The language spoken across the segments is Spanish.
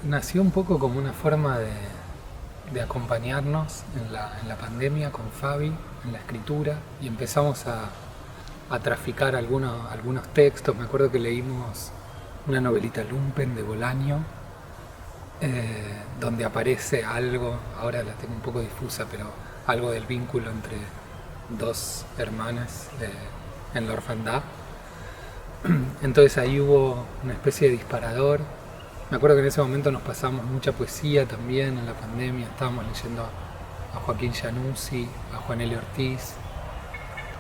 Nació un poco como una forma de acompañarnos en la pandemia con Fabi, en la escritura, y empezamos a traficar algunos textos. Me acuerdo que leímos una novelita Lumpen de Bolaño, donde aparece algo, ahora la tengo un poco difusa, pero algo del vínculo entre dos hermanas en la orfandad. Entonces ahí hubo una especie de disparador. Me acuerdo que en ese momento nos pasamos mucha poesía también en la pandemia. Estábamos leyendo a Joaquín Januzzi, a Juan L. Ortiz.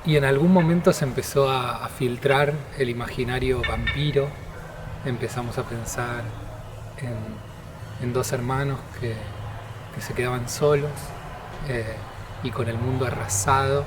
Y en algún momento se empezó a filtrar el imaginario vampiro. Empezamos a pensar en dos hermanos que se quedaban solos eh, y con el mundo arrasado.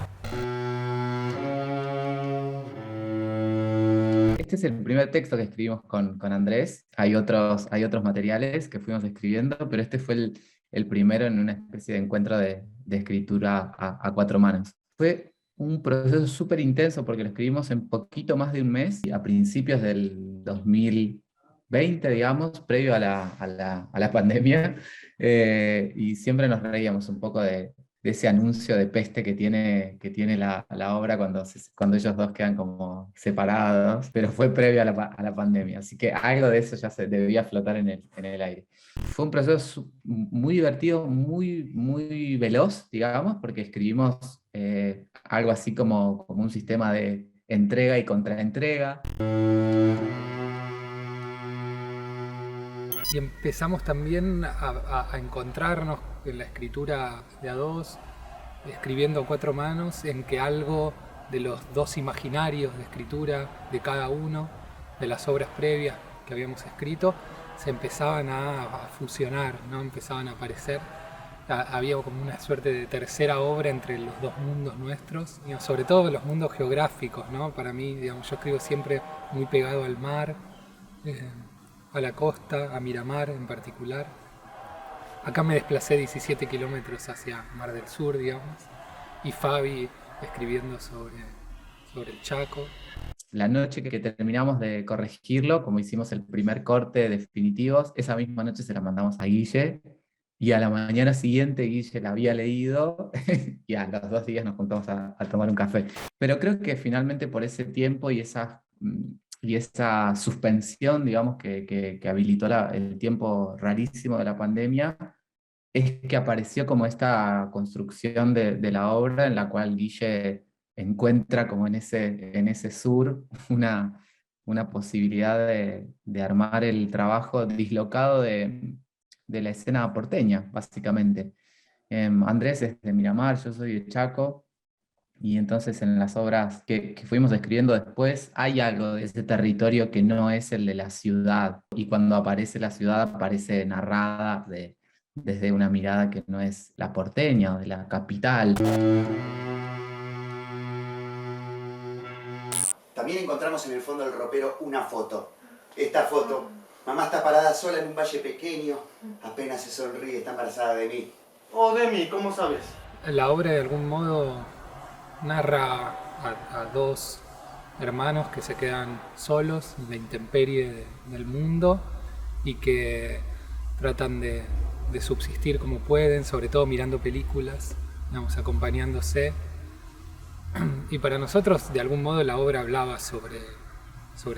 Este es el primer texto que escribimos con Andrés. Hay otros materiales que fuimos escribiendo, pero este fue el primero en una especie de encuentro de escritura a cuatro manos. Fue un proceso súper intenso porque lo escribimos en poquito más de un mes, a principios del 2020, digamos, previo a la pandemia, y siempre nos reíamos un poco de ese anuncio de peste que tiene la obra cuando ellos dos quedan como separados, pero fue previo a la pandemia, así que algo de eso ya se debía flotar en el aire. Fue un proceso muy divertido, muy, muy veloz, digamos, porque escribimos algo así como un sistema de entrega y contraentrega. Y empezamos también a encontrarnos en la escritura de a dos, escribiendo a cuatro manos, en que algo de los dos imaginarios de escritura de cada uno, de las obras previas que habíamos escrito, se empezaban a fusionar, ¿no? Empezaban a aparecer. Había como una suerte de tercera obra entre los dos mundos nuestros, y sobre todo los mundos geográficos, ¿no? Para mí, digamos, yo escribo siempre muy pegado al mar, eh, a la costa, a Miramar en particular. Acá me desplacé 17 kilómetros hacia Mar del Sur, digamos, y Fabi escribiendo sobre el Chaco. La noche que terminamos de corregirlo, como hicimos el primer corte definitivos, esa misma noche se la mandamos a Guille y a la mañana siguiente Guille la había leído y a los 2 días nos juntamos a tomar un café. Pero creo que finalmente por ese tiempo y esa suspensión, digamos, que habilitó el tiempo rarísimo de la pandemia, es que apareció como esta construcción de la obra en la cual Guille encuentra como en ese sur una posibilidad de armar el trabajo dislocado de la escena porteña, básicamente. Andrés es de Miramar, yo soy de Chaco, y entonces en las obras que fuimos escribiendo después hay algo de ese territorio que no es el de la ciudad, y cuando aparece la ciudad aparece narrada desde una mirada que no es la porteña o de la capital. También encontramos en el fondo del ropero una foto. Esta foto. Mamá está parada sola en un valle pequeño, apenas se sonríe, está embarazada de mí. Oh, de mí, ¿cómo sabes? La obra de algún modo narra a dos hermanos que se quedan solos en la intemperie del mundo y que tratan de subsistir como pueden, sobre todo mirando películas, digamos, acompañándose. Y para nosotros, de algún modo, la obra hablaba sobre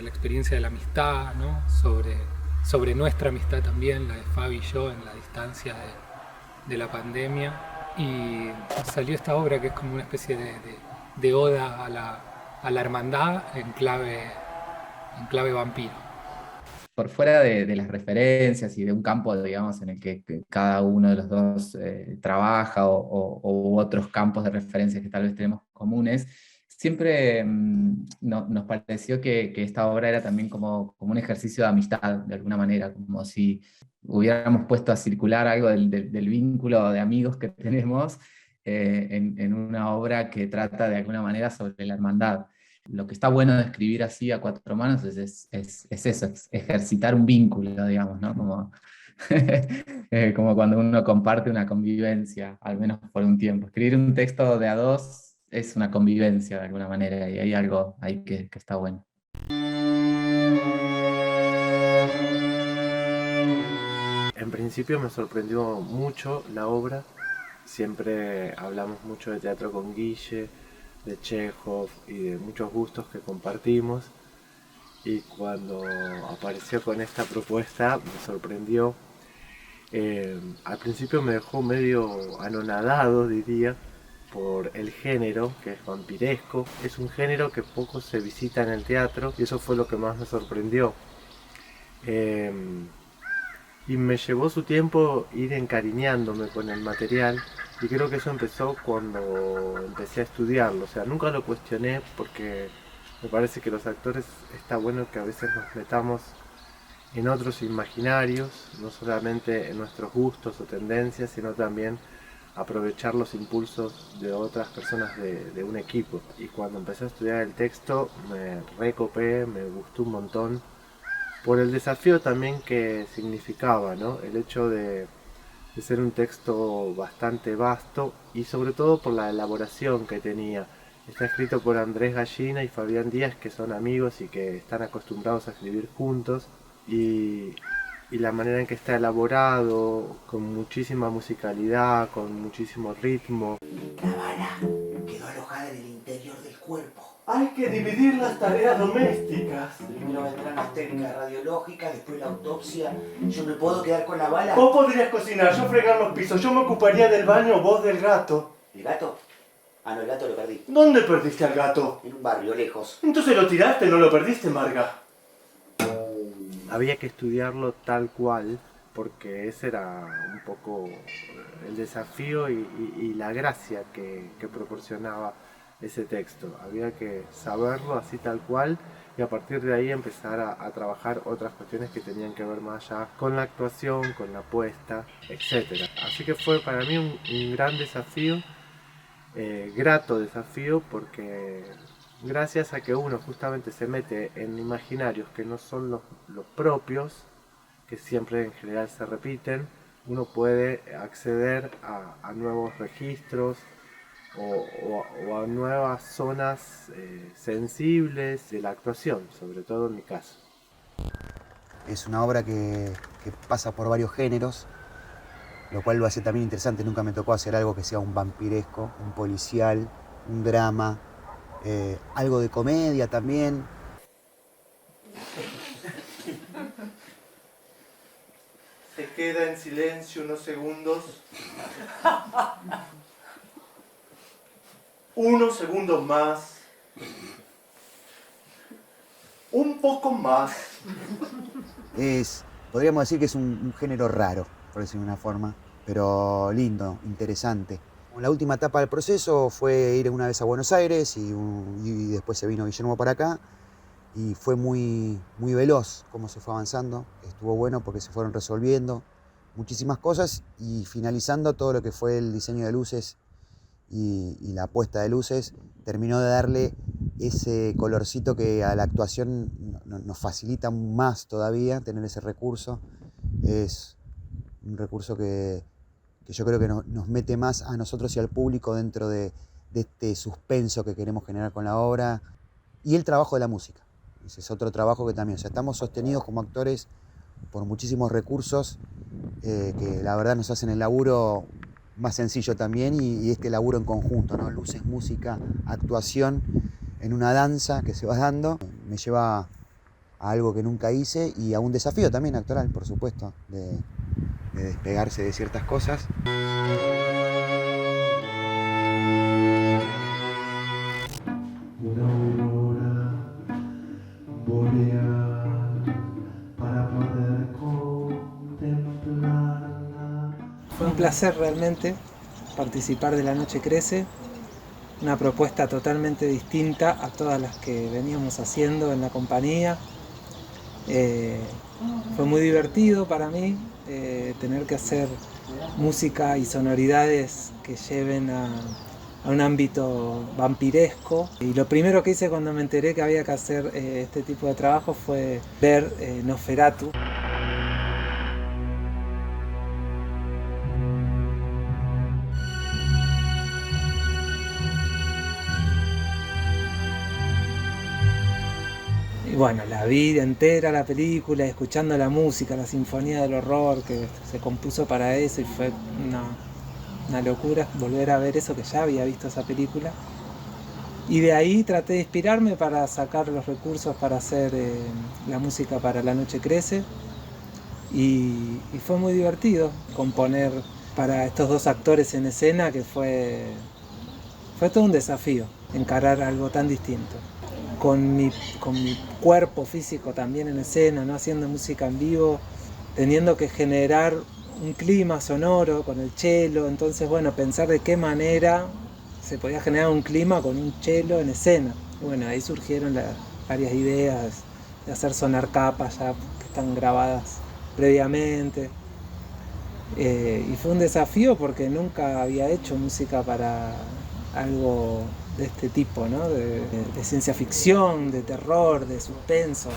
la experiencia de la amistad, ¿no? Sobre nuestra amistad también, la de Fabi y yo, en la distancia de la pandemia. Y salió esta obra que es como una especie de oda a la hermandad en clave vampiro. Por fuera de las referencias y de un campo, digamos, en el que cada uno de los dos trabaja o otros campos de referencias que tal vez tenemos comunes, siempre nos pareció que esta obra era también como un ejercicio de amistad, de alguna manera, como si hubiéramos puesto a circular algo del vínculo de amigos que tenemos en una obra que trata de alguna manera sobre la hermandad. Lo que está bueno de escribir así a cuatro manos es eso, es ejercitar un vínculo, digamos, ¿no? Como cuando uno comparte una convivencia, al menos por un tiempo. Escribir un texto de a dos es una convivencia de alguna manera y hay algo ahí que está bueno. principio me sorprendió mucho la obra. Siempre hablamos mucho de teatro con Guille, de Chekhov y de muchos gustos que compartimos. Y cuando apareció con esta propuesta me sorprendió. Al principio me dejó medio anonadado, diría, por el género, que es vampiresco. Es un género que poco se visita en el teatro y eso fue lo que más me sorprendió. Y me llevó su tiempo ir encariñándome con el material y creo que eso empezó cuando empecé a estudiarlo. O sea, nunca lo cuestioné porque me parece que los actores está bueno que a veces nos metamos en otros imaginarios, no solamente en nuestros gustos o tendencias, sino también aprovechar los impulsos de otras personas de un equipo. Y cuando empecé a estudiar el texto me recopé, me gustó un montón, por el desafío también que significaba, ¿no? El hecho de ser un texto bastante vasto y sobre todo por la elaboración que tenía. Está escrito por Andrés Gallina y Fabián Díaz, que son amigos y que están acostumbrados a escribir juntos. Y la manera en que está elaborado, con muchísima musicalidad, con muchísimo ritmo. La bala quedó alojada en el interior del cuerpo. Hay que dividir las tareas domésticas. Primero vendrán las técnicas radiológicas, después la autopsia. Yo me puedo quedar con la bala. Vos podrías cocinar, yo fregar los pisos, yo me ocuparía del baño, vos del gato. ¿El gato? Ah, no, el gato lo perdí. ¿Dónde perdiste al gato? En un barrio, lejos. Entonces lo tiraste, no lo perdiste, Marga. Había que estudiarlo tal cual, porque ese era un poco el desafío y la gracia que proporcionaba ese texto. Había que saberlo así tal cual y a partir de ahí empezar a trabajar otras cuestiones que tenían que ver más allá con la actuación, con la puesta, etc. Así que fue para mí un gran desafío, grato desafío, porque gracias a que uno justamente se mete en imaginarios que no son los propios, que siempre en general se repiten, uno puede acceder a nuevos registros o a nuevas zonas sensibles de la actuación, sobre todo en mi caso. Es una obra que pasa por varios géneros, lo cual lo hace también interesante. Nunca me tocó hacer algo que sea un vampiresco, un policial, un drama, algo de comedia también. Se queda en silencio unos segundos. Unos segundos más. Un poco más. Podríamos decir que es un género raro, por decirlo de una forma, pero lindo, interesante. La última etapa del proceso fue ir una vez a Buenos Aires y después se vino Guillermo para acá y fue muy, muy veloz cómo se fue avanzando. Estuvo bueno porque se fueron resolviendo muchísimas cosas y finalizando todo lo que fue el diseño de luces y la puesta de luces, terminó de darle ese colorcito que a la actuación nos facilita más todavía tener ese recurso. Es un recurso que yo creo que nos mete más a nosotros y al público dentro de este suspenso que queremos generar con la obra. Y el trabajo de la música. Ese es otro trabajo que también, o sea, estamos sostenidos como actores por muchísimos recursos que la verdad nos hacen el laburo más sencillo también y este laburo en conjunto, ¿no? Luces, música, actuación en una danza que se va dando, me lleva a algo que nunca hice y a un desafío también actoral, por supuesto, de despegarse de ciertas cosas. Una aurora boreal para poder contemplarla. Fue un placer realmente participar de La Noche Crece, una propuesta totalmente distinta a todas las que veníamos haciendo en la compañía. Fue muy divertido para mí tener que hacer música y sonoridades que lleven a un ámbito vampiresco. Y lo primero que hice cuando me enteré que había que hacer este tipo de trabajo fue ver Nosferatu. Y bueno, la vi entera la película, escuchando la música, la Sinfonía del Horror que se compuso para eso, y fue una locura volver a ver eso, que ya había visto esa película. Y de ahí traté de inspirarme para sacar los recursos para hacer la música para La Noche Crece. Y fue muy divertido componer para estos dos actores en escena, que fue todo un desafío encarar algo tan distinto. Con mi cuerpo físico también en escena, ¿no? Haciendo música en vivo, teniendo que generar un clima sonoro con el cello. Entonces, bueno, pensar de qué manera se podía generar un clima con un cello en escena. Y bueno, ahí surgieron varias ideas de hacer sonar capas ya que están grabadas previamente. Y fue un desafío porque nunca había hecho música para algo de este tipo, ¿no? De ciencia ficción, de terror, de suspenso.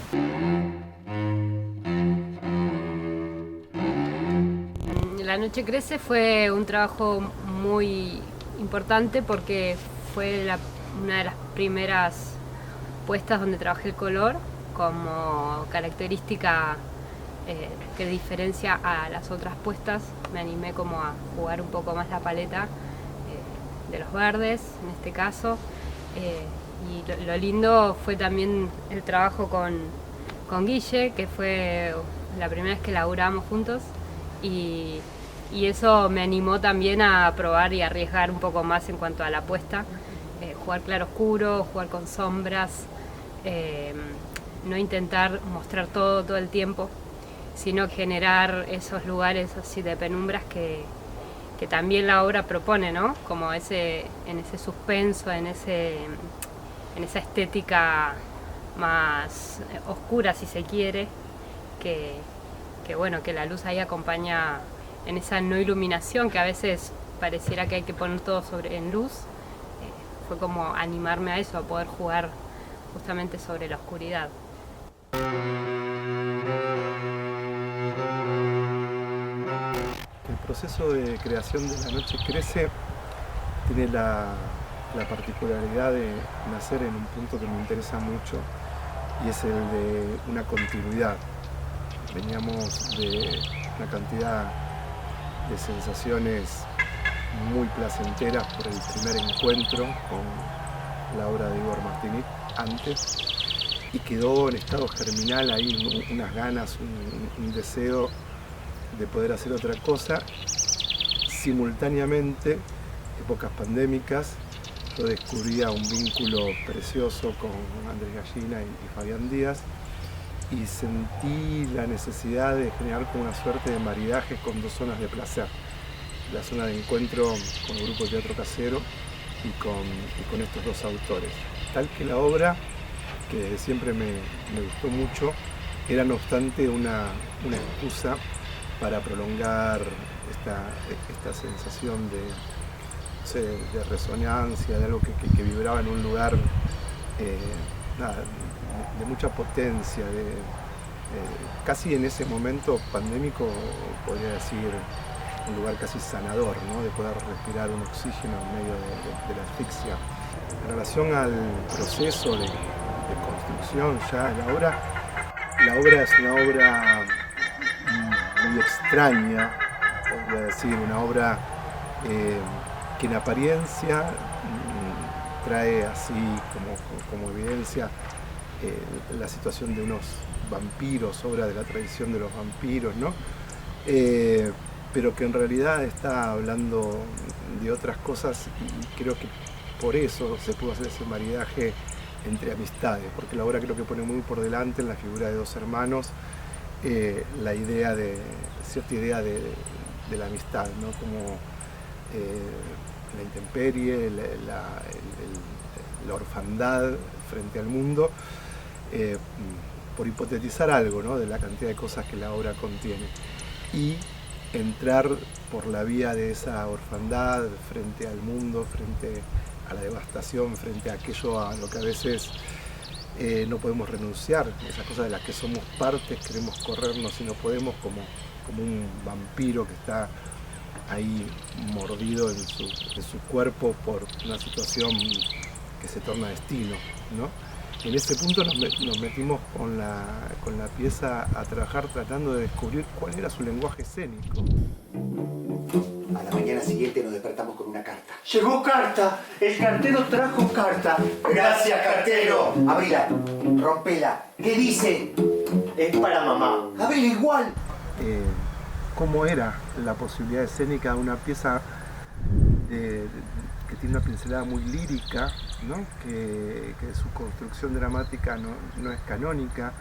La Noche Crece fue un trabajo muy importante porque fue una de las primeras puestas donde trabajé el color como característica que diferencia a las otras puestas. Me animé como a jugar un poco más la paleta de los verdes en este caso, y lo lindo fue también el trabajo con Guille, que fue la primera vez que laburamos juntos, y eso me animó también a probar y arriesgar un poco más en cuanto a la puesta, jugar claro oscuro, jugar con sombras, no intentar mostrar todo el tiempo, sino generar esos lugares así de penumbras que también la obra propone, ¿no? Como en ese suspenso, en esa estética más oscura, si se quiere, que bueno, que la luz ahí acompaña en esa no iluminación que a veces pareciera que hay que poner todo en luz. Fue como animarme a eso, a poder jugar justamente sobre la oscuridad. El proceso de creación de La Noche Crece tiene la particularidad de nacer en un punto que me interesa mucho, y es el de una continuidad. Veníamos de una cantidad de sensaciones muy placenteras por el primer encuentro con la obra de Igor Martínez antes, y quedó en estado germinal ahí unas ganas, un deseo de poder hacer otra cosa. Simultáneamente, épocas pandémicas, yo descubría un vínculo precioso con Andrés Gallina y Fabián Díaz, y sentí la necesidad de generar como una suerte de maridaje con dos zonas de placer: la zona de encuentro con el grupo Teatro Casero y con estos dos autores, tal que la obra, que desde siempre me gustó mucho, era no obstante una excusa para prolongar esta sensación de resonancia, de algo que vibraba en un lugar de mucha potencia, casi en ese momento pandémico, podría decir, un lugar casi sanador, ¿no? De poder respirar un oxígeno en medio de la asfixia. En relación al proceso de construcción, ya la obra es una obra muy extraña, podría decir, una obra que en apariencia trae así como evidencia la situación de unos vampiros, obra de la tradición de los vampiros, ¿no? Pero que en realidad está hablando de otras cosas, y creo que por eso se pudo hacer ese maridaje entre amistades, porque la obra creo que pone muy por delante en la figura de dos hermanos la idea cierta idea de la amistad, ¿no? Como la intemperie, la orfandad frente al mundo, por hipotetizar algo, ¿no? De la cantidad de cosas que la obra contiene, y entrar por la vía de esa orfandad frente al mundo, frente a la devastación, frente a aquello a lo que a veces no podemos renunciar, esas cosas de las que somos partes, queremos corrernos y no podemos, como un vampiro que está ahí mordido en su cuerpo por una situación que se torna destino, ¿no? En ese punto nos metimos con la pieza a trabajar tratando de descubrir cuál era su lenguaje escénico. A la mañana siguiente nos despertamos con una carta. Llegó carta, el cartero trajo carta. ¡Gracias, cartero! Abrila, rompela. ¿Qué dice? Es para mamá. Abrila igual. Cómo era la posibilidad escénica de una pieza que tiene una pincelada muy lírica, ¿no? que su construcción dramática no es canónica,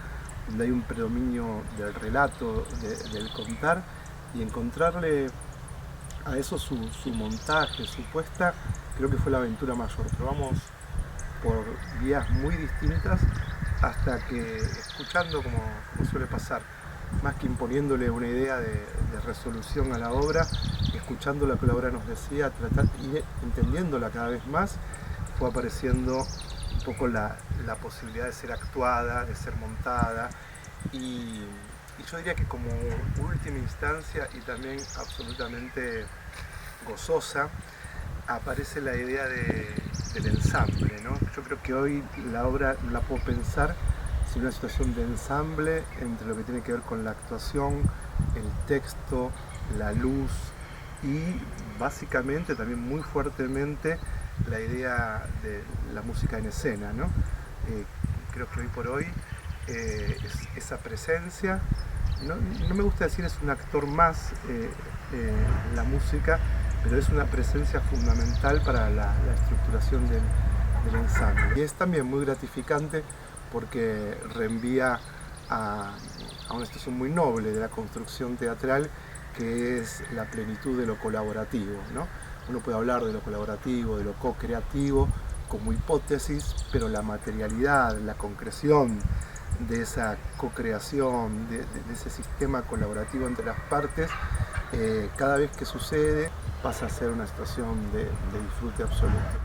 donde hay un predominio del relato, del contar, y encontrarle a eso su montaje, su puesta, creo que fue la aventura mayor. Probamos por vías muy distintas hasta que, escuchando como suele pasar, más que imponiéndole una idea de resolución a la obra, escuchando lo que la obra nos decía, y entendiéndola cada vez más, fue apareciendo un poco la posibilidad de ser actuada, de ser montada, y yo diría que como última instancia y también absolutamente gozosa, aparece la idea del ensamble, ¿no? Yo creo que hoy la obra no la puedo pensar sin una situación de ensamble entre lo que tiene que ver con la actuación, el texto, la luz y básicamente también muy fuertemente la idea de la música en escena, ¿no? Creo que hoy por hoy esa presencia, no me gusta decir es un actor más la música, pero es una presencia fundamental para la estructuración del ensamble. Y es también muy gratificante porque reenvía a una situación muy noble de la construcción teatral, que es la plenitud de lo colaborativo, ¿no? Uno puede hablar de lo colaborativo, de lo co-creativo como hipótesis, pero la materialidad, la concreción de esa co-creación, de ese sistema colaborativo entre las partes, cada vez que sucede pasa a ser una situación de disfrute absoluto.